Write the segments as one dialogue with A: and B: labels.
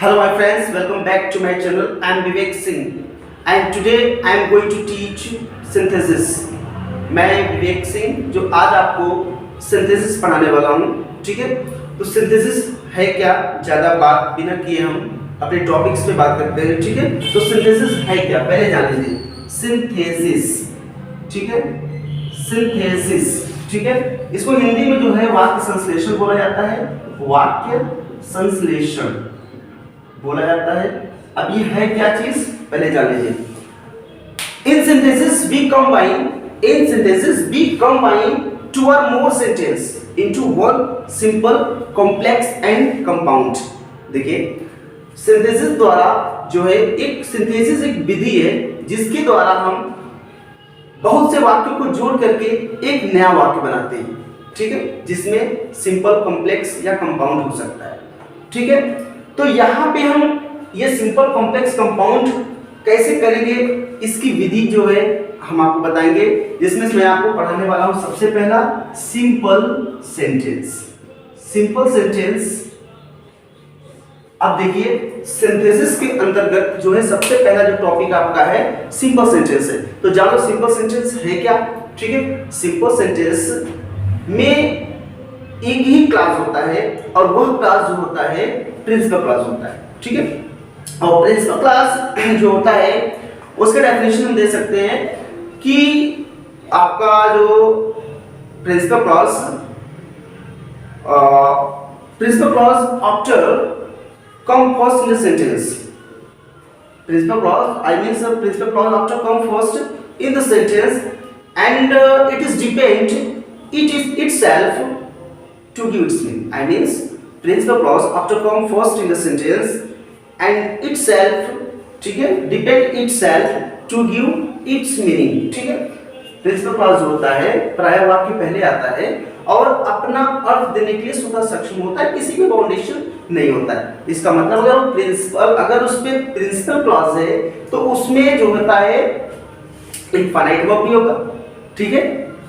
A: Hello my friends, welcome back to my channel. I am Vivek Singh and today I am going to teach synthesis. मैं विवेक सिंह जो आज आपको synthesis पढ़ाने वाला हूँ, ठीक है। तो सिंथेसिस है क्या, ज़्यादा बात बिना किए हम अपने टॉपिक्स पे बात करते हैं, ठीक है। तो सिंथेसिस है क्या पहले जान लीजिए। सिंथेसिस, ठीक है, सिंथेसिस, ठीक है। इसको हिंदी में जो है वाक्य संश्लेषण बोला जाता है, वाक्य संश्लेषण बोला जाता है। अब ये है क्या चीज पहले जान लीजिए। In synthesis we combine two or more sentence into one simple complex and compound. देखिए सिंथेसिस द्वारा जो है सिंथेसिस एक विधि है जिसके द्वारा हम बहुत से वाक्यों को जोड़ करके एक नया वाक्य बनाते हैं, ठीक है, जिसमें सिंपल कॉम्प्लेक्स या कंपाउंड हो सकता है, ठीक है। तो यहाँ पे हम ये सिंपल कॉम्प्लेक्स कंपाउंड कैसे करेंगे, इसकी विधि जो है हम आपको बताएंगे, जिसमें मैं आपको पढ़ाने वाला हूँ सबसे पहला सिंपल सेंटेंस। सिंपल सेंटेंस, अब देखिए सिंथेसिस के अंतर्गत जो है सबसे पहला जो टॉपिक आपका है सिंपल सेंटेंस है। तो जानो सिंपल सेंटेंस है क्या, ठीक है। सिंपल सेंटेंस में एक ही क्लास होता है और वह क्लास जो होता है प्रिंसिपल क्लास होता है, ठीक है। और प्रिंसिपल क्लास जो होता है उसका डेफिनेशन हम दे सकते हैं कि आपका जो principal class after come first in the sentence. Principal clause, I mean principal clause after come first in the sentence and it is depend it is itself to give its meaning. I means principal clause after come first in the sentence and itself, ठीक है, depend itself to give its meaning, ठीक है। Principal clause जो होता है प्राय वाक्य पहले आता है और अपना अर्थ देने के लिए स्वतः सक्षम होता है, किसी भी बाउंडेशन नहीं होता है। इसका मतलब अगर प्रिंसिपल अगर उसमें प्रिंसिपल क्लॉज है तो उसमें जो होता है इनफाइनाइट वर्ब भी होगा, ठीक है।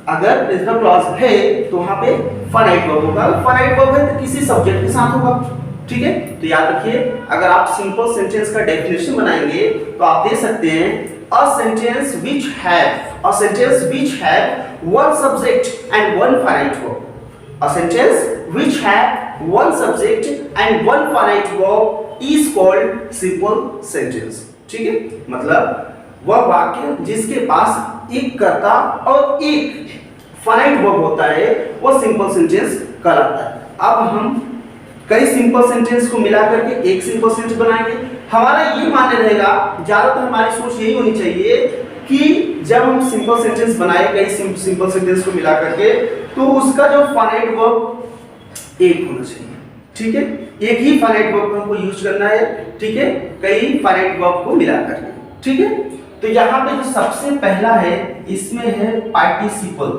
A: अगर प्रिंसिपल क्लॉज है तो वहां पे फाइनाइट वर्ब होगा, फाइनाइट वर्ब है तो किसी सब्जेक्ट के साथ होगा, ठीक है। तो याद रखिए अगर आप सिंपल सेंटेंस का डेफिनेशन बनाएंगे तो आप दे सकते हैं a sentence which have one subject and one finite verb. A sentence which have one subject and one finite verb is called simple sentence, ठीक है। मतलब वह वाक्य जिसके पास एक कर्ता और एक फाइनाइट वर्ब होता है वो सिंपल सेंटेंस कहलाता है। अब हम कई सिंपल सेंटेंस को मिला करके एक सिंपल सेंटेंस बनाएंगे। हमारा ये मानना रहेगा, ज्यादातर हमारी सोच यही होनी चाहिए कि जब हम सिंपल सेंटेंस बनाए कई सिंपल सेंटेंस को मिला करके तो उसका जो फाइनाइट वर्ब एक होना चाहिए, ठीक है। एक ही फाइनाइट वर्ब हमको यूज करना है, ठीक है, कई फाइनाइट वर्ब को मिला करके, ठीक है। तो यहाँ पे जो सबसे पहला है इसमें है पार्टिसिपल,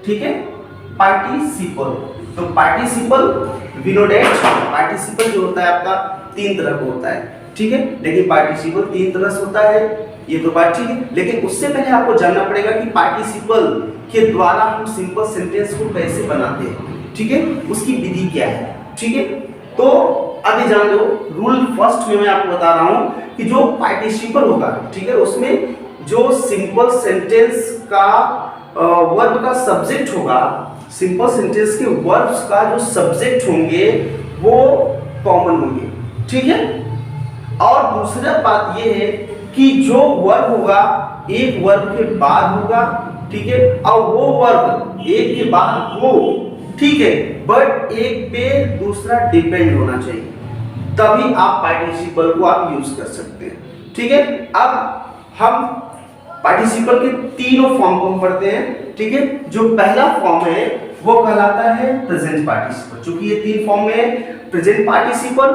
A: ठीक है, पार्टिसिपल। तो पार्टिसिपल विनोडेट, पार्टिसिपल जो होता है आपका तीन तरह का होता है, ठीक है। लेकिन पार्टिसिपल तीन तरह से होता है, ये तो बात ठीक है, लेकिन उससे पहले आपको जानना पड़ेगा कि पार्टिसिपल के द्वारा हम सिंपल सेंटेंस को कैसे बनाते हैं, ठीक है, उसकी विधि क्या है, ठीक है। तो अभी जान लो रूल फर्स्ट में मैं आपको बता रहा हूं कि जो पार्टिसिपल होगा, ठीक है, उसमें जो सिंपल सेंटेंस का वर्ब का सब्जेक्ट होगा, सिंपल सेंटेंस के वर्ब्स का जो सब्जेक्ट होंगे वो कॉमन होंगे, ठीक है। और दूसरा बात ये है कि जो वर्ब होगा एक वर्ब के बाद होगा, ठीक है, और वो वर्ब एक के बाद हो, ठीक है, बट एक पे दूसरा डिपेंड होना चाहिए, तभी आप पार्टिसिपल को आप यूज कर सकते हैं, ठीक है। अब हम पार्टिसिपल के तीनों फॉर्म को पढ़ते हैं, ठीक है। जो पहला फॉर्म है वो कहलाता है प्रेजेंट पार्टिसिपल, क्योंकि ये तीन फॉर्म में प्रेजेंट पार्टिसिपल,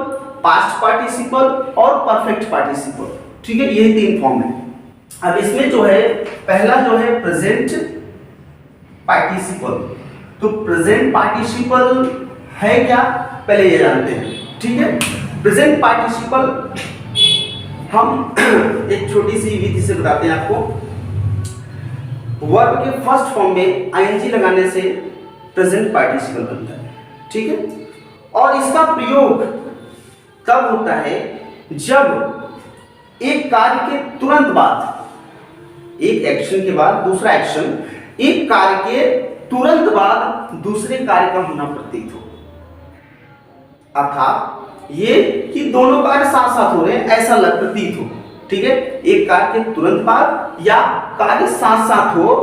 A: पास्ट पार्टिसिपल और परफेक्ट पार्टिसिपल, ठीक है, ये तीन फॉर्म है। अब इसमें जो है पहला जो है प्रेजेंट पार्टिसिपल। तो प्रेजेंट पार्टिसिपल है क्या पहले ये जानते हैं, ठीक है। प्रेजेंट पार्टिसिपल हम एक छोटी सी विधि से बताते हैं आपको। वर्ब के फर्स्ट फॉर्म में आईएनजी लगाने से प्रेजेंट पार्टिसिपल बनता है, ठीक है। और इसका प्रयोग तब होता है जब एक कार्य के तुरंत बाद, एक एक्शन के बाद दूसरा एक्शन, एक कार्य के तुरंत बाद दूसरे कार्य का होना प्रतीत हो। अर्थात ये कि दोनों कार्य साथ साथ हो रहे हैं ऐसा प्रतीत हो। ठीक है, एक कार्य के तुरंत बाद या कार्य साथ साथ हो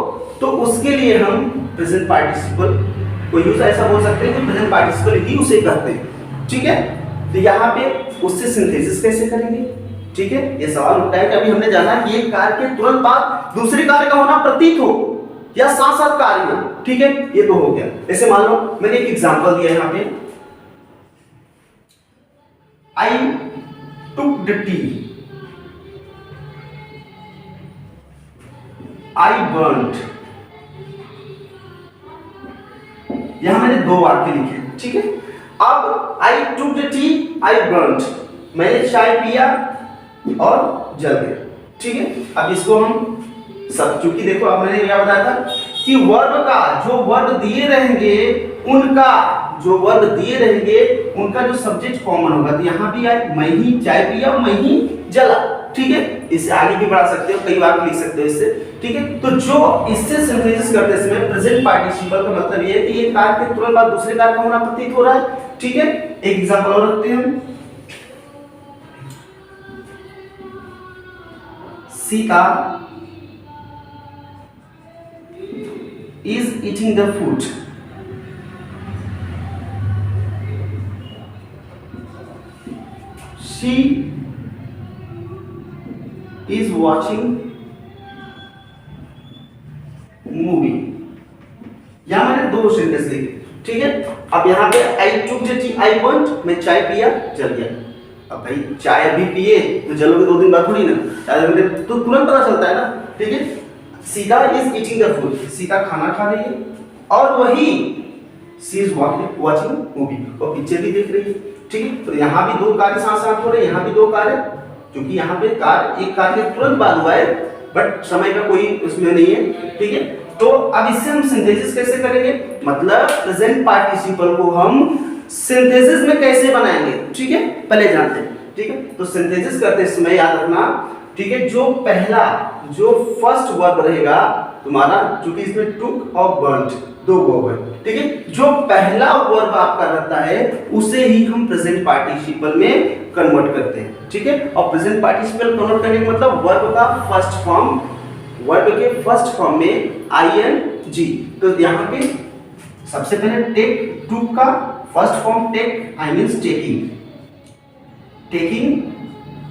A: तो उसके लिए हम प्रेजेंट पार्टिसिपल को यूज ऐसा बोल सकते हैं कि प्रेजेंट पार्टिसिपल ही उसे कहते हैं। ठीक है, तो यहाँ पे उससे सिंथेसिस कैसे करेंगे? ठीक है, ये सवाल उठता है कि अभी हमने जाना कि एक कार्य के तुरंत बाद दूसरे कार्य का होना प्रतीत हो या साथ साथ कार्य हो। ठीक है, ये तो हो गया। जैसे मान लो मैंने एक एग्जांपल दिया यहाँ पे, I took the tea, I burnt। यहां मैंने दो वाक्य लिखे। ठीक है, अब I took the tea, I burnt, मैंने चाय पिया और जल गया। ठीक है, अब इसको हम सब, चूंकि देखो अब मैंने क्या बताया था कि वर्ब का जो वर्ब दिए रहेंगे उनका उनका जो सब्जेक्ट कॉमन होगा। तो यहाँ भी आए मैं ही चाय पिया और मैं ही जला। ठीक है, इससे आगे भी बढ़ा सकते हो, कई बार लिख सकते हो इससे। ठीक है, तो जो इससे सिंथेसिस करते समय प्रेजेंट पार्टिसिपल का मतलब ये है कि एक कार्य के तुरंत बाद दूसरे कार्य का होना प्रतीत हो रहा है। ठीक है, एक एग्जांपल और रखते हैं। Sita is eating the food। She is watching movie। यहां मैंने दो सेंटेंस लिखे। ठीक है, अब यहाँ पे I took the tea, I burnt, मैं चाय पिया जल गया। अब भाई चाय अभी पिए तो जलोगे 2 दिन बाद थोड़ी ना, चाय तो तुरंत पता चलता है ना। ठीक है, Sita is eating the food, Sita खाना खा रही है और वही सी इज वाचिंग मूवी, वो पिक्चर भी देख रही है। ठीक है, तो यहाँ भी दो कार्य साथ साथ हो रहे हैं, यहाँ भी दो कार्य, क्योंकि यहाँ पे कार्य एक कार्य तुरंत बाद हुआ है बट समय का कोई उसमें नहीं है। ठीक है, तो अब इससे हम सिंथेसिस कैसे करेंगे, मतलब प्रेजेंट पार्टिसिपल को हम सिंथेसिस में कैसे बनाएंगे। ठीक है, पहले जानते हैं। ठीक है, तो सिंथेसिस करते समय याद रखना, ठीक है, जो फर्स्ट वर्ब रहेगा तुम्हारा, क्योंकि इसमें टुक और बर्न्ट दो वर्ब है। ठीक है, जो पहला वर्ब आपका रहता है उसे ही हम प्रेजेंट पार्टिसिपल में कन्वर्ट करते हैं। ठीक है, और प्रेजेंट पार्टिसिपल कन्वर्ट करने का मतलब वर्ब का फर्स्ट फॉर्म, वर्ब के फर्स्ट फॉर्म में ing। तो यहाँ पे सबसे पहले टेक, टुक का first form take, I means taking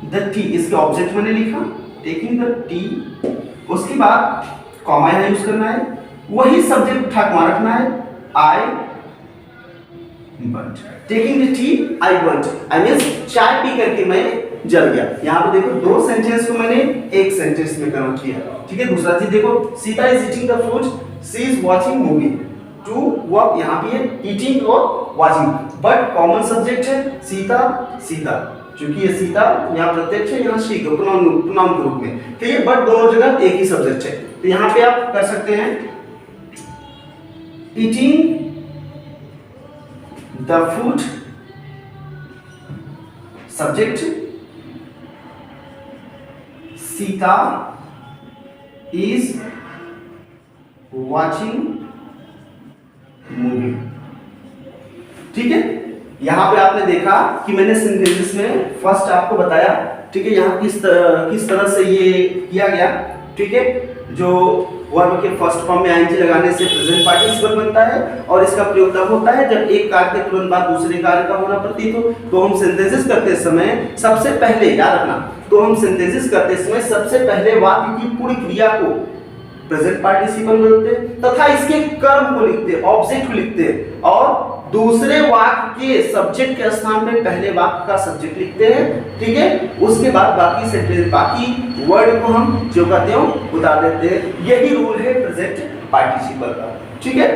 A: the tea, इसके ऑब्जेक्ट मैंने लिखा टेकिंग द टी। उसके बाद कॉमा यहाँ यूज करना है, वही सब्जेक्ट उठा के वहां रखना है, I burnt. Taking the tea I burnt, I means चाय पी करके मैं जल गया। यहाँ पे देखो दो सेंटेंस को मैंने एक सेंटेंस में कन्वर्ट किया। ठीक है, दूसरा चीज देखो, Sita is eating the food, she is watching movie. Two verb यहाँ पे है ईटिंग और वाचिंग, बट कॉमन सब्जेक्ट है सीता, क्योंकि ये सीता यहाँ प्रत्यक्ष है, यहाँ शी प्रोनाउन के रूप में। ठीक है, बट दोनों जगह एक ही सब्जेक्ट है। तो यहाँ पे आप कर सकते हैं eating the food, subject Sita is watching movie. ठीक है, यहां पे आपने देखा कि मैंने सिंथेसिस में फर्स्ट आपको बताया। ठीक है, यहाँ किस तरह से ये किया गया। ठीक है, जो वर्ब के फर्स्ट फॉर्म में आईएनजी लगाने से प्रेजेंट पार्टिसिपल बनता है और इसका प्रयोग तब होता है जब एक कार्य के तुरंत बाद दूसरे कार्य का होना प्रतीत हो। तो हम सिंथेसिस करते समय सबसे पहले याद रखना, तो हम सिंथेसिस करते समय सबसे पहले वाक्य की पूरी क्रिया को प्रेजेंट पार्टिसिपल बोलते हैं तथा इसके कर्म को लिखते हैं, ऑब्जेक्ट को लिखते हैं, और दूसरे वाक्य के सब्जेक्ट के स्थान में पहले वाक्य का सब्जेक्ट लिखते हैं। ठीक है, उसके बाद बाकी सेंटेंस, बाकी वर्ड को हम जो कहते हैं उतार देते हैं। यही रूल है प्रेजेंट पार्टिसिपल का। ठीक है,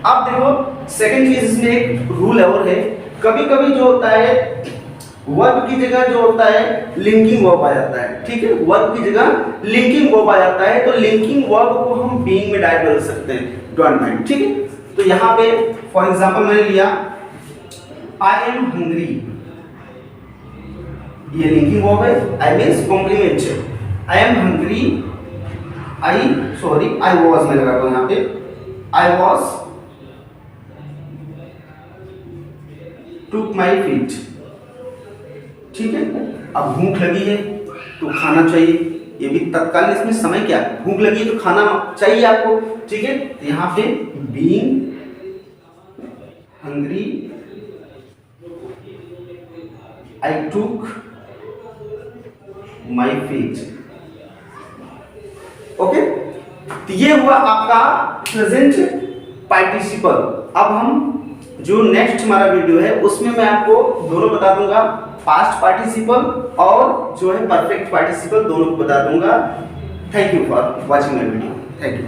A: अब देखो सेकंड चीज इसमें एक रूल और है, कभी कभी जो होता है वर्ब की जगह जो होता है लिंकिंग वर्ब आ जाता है। ठीक है, वर्ब की जगह लिंकिंग वर्ब आ जाता है, तो लिंकिंग वर्ब को हम बीइंग में डायरेक्ट बदल सकते हैं, डोंट माइंड। ठीक है, तो यहाँ पे फॉर एग्जांपल मैंने लिया आई एम हंग्री, ये लिंकिंग वर्ब है। I means complement. I am hungry, I was मैं लगाता हूँ यहाँ पे, आई वॉज टूक माई फीट। ठीक है, अब भूख लगी है तो खाना चाहिए, ये भी तत्काल, इसमें समय क्या है, भूख लगी तो खाना चाहिए आपको। ठीक है, तो यहाँ पे बीइंग हंग्री आई टूक माई फीट। ओके, तो ये हुआ आपका प्रेजेंट पार्टिसिपल। अब हम जो नेक्स्ट हमारा वीडियो है उसमें मैं आपको दोनों बता दूंगा, पास्ट पार्टिसिपल और जो है परफेक्ट पार्टिसिपल, दोनों को बता दूंगा। Thank you for watching my video. Thank you.